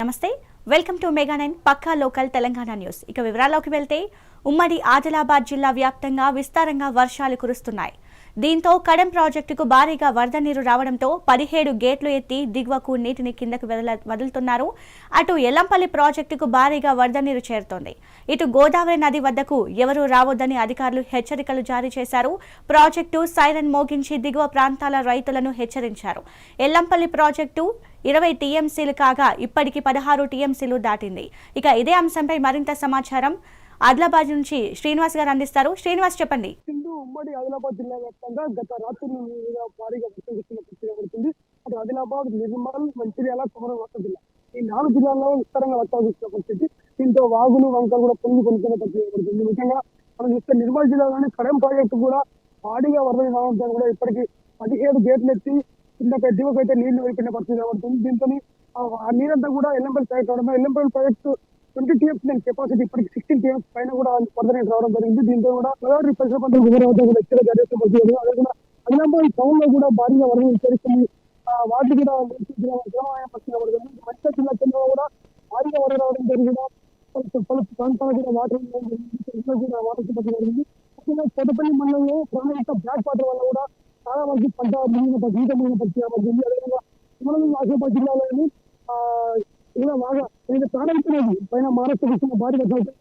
నమస్తే welcome to mega 9 పక్కా local Telangana news. ఇక వివరాల్లోకి వెళ్తే ఉమ్మడి ఆదిలాబాద్ జిల్లా వ్యాప్తంగా విస్తారంగా వర్షాలు కురుస్తున్నాయి. దీంతో కడెం ప్రాజెక్టుకు భారీగా వరద నీరు రావడంతో 17 గేట్లు ఎత్తి దిగువకు నీటిని కిందకు వదులుతున్నారు. అటు ఎల్లంపల్లి ప్రాజెక్టుకు భారీగా వరద నీరు చేరుతోంది. ఇటు గోదావరి నది వద్దకు ఎవరూ రావద్దని అధికారులు హెచ్చరికలు జారీ చేశారు. ప్రాజెక్టు సైరన్ మోగించి దిగువ ప్రాంతాల రైతులను హెచ్చరించారు. ఎల్లంపల్లి ప్రాజెక్టు 20 టీఎంసీలు కాగా ఇప్పటికి 16 టీఎంసీలు దాటింది. ఇక ఇదే అంశంపై మరింత సమాచారం ఆదిలాబాద్ నుంచి శ్రీనివాస్ గారు అందిస్తారు. శ్రీనివాస్ చెప్పండి. ఉమ్మడి ఆదిలాబాద్ జిల్లా వ్యాప్తంగా గత రాత్రి భారీగా వర్షం కురుస్తుంది. అటు ఆదిలాబాద్, నిర్మల్, మంచిర్యాల, కొమరంభీం జిల్లా ఈ 4 జిల్లాల్లో విస్తారంగా వర్షాలు కురుస్తున్న పరిస్థితి. దీంతో వాగులు, వంకలు కూడా పొందుతున్న పరిస్థితి ఏర్పడుతుంది. ముఖ్యంగా మనం చూస్తే నిర్మల్ జిల్లాలోని కడెం ప్రాజెక్టు కూడా భారీగా వరద రావడంతో కూడా ఇప్పటికీ 17 గేట్లు ఎత్తి కింద దిగువకైతే నీళ్లు వెళ్ళిపోయిన పరిస్థితి ఏర్పడుతుంది. దీంతో ఆ నీరంతా కూడా ఎల్లంపల్లి ప్రాజెక్ట్ రావడం, ఎల్లంపల్లి ప్రాజెక్టు 20 టీఎంసీ కెపాసిటీ ఇప్పటికి 16 టీఎంసీ పైన కూడా వరద నీరు రావడం జరిగింది. దీంతో కూడా గోదావరి పరిసర ప్రాంతాల కూడా ఎక్కువ జారీ పరిస్థితి. అదే కూడా ఆదిలాబాద్ టౌన్ లో కూడా భారీగా వరద చేరుతుంది. వాటి కూడా పరిస్థితి పడుతుంది. మధ్య జిల్లా కేంద్రంలో కూడా భారీగా వరద రావడం జరిగింది. పలు ప్రాంతాలు కూడా వాటర్ కూడా వాటర్ పరిస్థితి జరిగింది. ముఖ్యంగా కోటపల్లి మండలంలో ప్రాణాంత బ్లాక్ వాటర్ వల్ల కూడా చాలా వరకు పంట జీవితమైన పరిస్థితి పడుతుంది. అదేవిధంగా ఆసిఫాబాద్ జిల్లాలోని ఇలా బాగా ప్రాణాంతలేదు పైన మహారాష్ట్ర భారీ వర్షాలు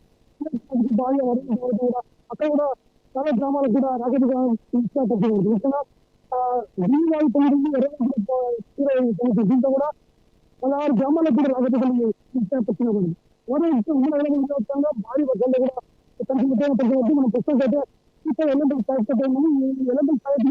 భారీగా వరద కూడా అక్కడ కూడా చాలా గ్రామాలకు కూడా రాకెట్ పరిస్థితి. ముఖ్యంగా దీంతో కూడా 16 గ్రామాలకు కూడా రాకెట్ పరిస్థితి. భారీ వర్షాలు కూడా మన పుస్తకం అయితే ఎల్లంపల్లి ప్రాజెక్ట్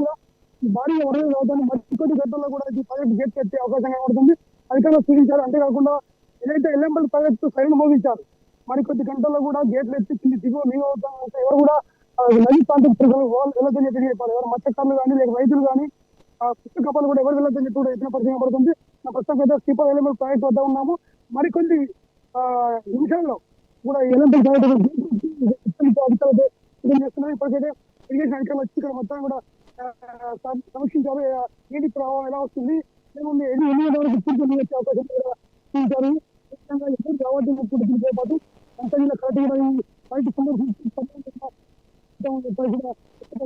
కూడా భారీగా వరద రావడానికి మరికొద్ది గంటల్లో కూడా ఈ ప్రాజెక్ట్ గేట్ పెట్టే అవకాశం కనబడుతుంది. అధికారులు సూచించారు. అంతేకాకుండా ఏదైతే ఎల్లంపల్లి ప్రాజెక్టు సైన్ మోగించారు, మరికొద్ది గంటల్లో కూడా గేట్లు ఎత్తి కింది దిగువ నీరు అవుతామంటే ఎవరు కూడా నది ప్రాంతం వెళ్ళదని చెప్పి చెప్పాలి. ఎవరు మత్స్యకారులు కానీ లేక రైతులు కానీ పుష్టి కప్పలు కూడా ఎవరు వెళ్ళదని చెప్పి కూడా ఎత్తిన పరిచయం పడుతుంది. నా ప్రస్తుతం అయితే శ్రీపాద ఎల్లంపల్లి ప్రాజెక్ట్ వద్ద ఉన్నాము. మరికొద్ది నిమిషాల్లో కూడా ఎల్లంపల్లి ప్రాజెక్టు అధికారులు చేస్తున్నారు. ఇప్పటికైతే ఇరిగేషన్ అధికారులు వచ్చి ఇక్కడ మొత్తం కూడా సమీక్షించారు. నీటి ప్రవాహం ఎలా వస్తుంది, ఎన్ని వరకు పూర్తి వచ్చే అవకాశం చూపించారు. పాటు అంతగా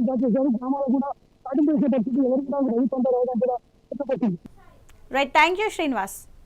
కరెక్ట్ చేశారు. గ్రామాలు కూడా సాటింపు చేసే పరిస్థితి ఎవరు కూడా రైతు పంట రావడం కూడా రైట్, థ్యాంక్ యూ శ్రీనివాస్.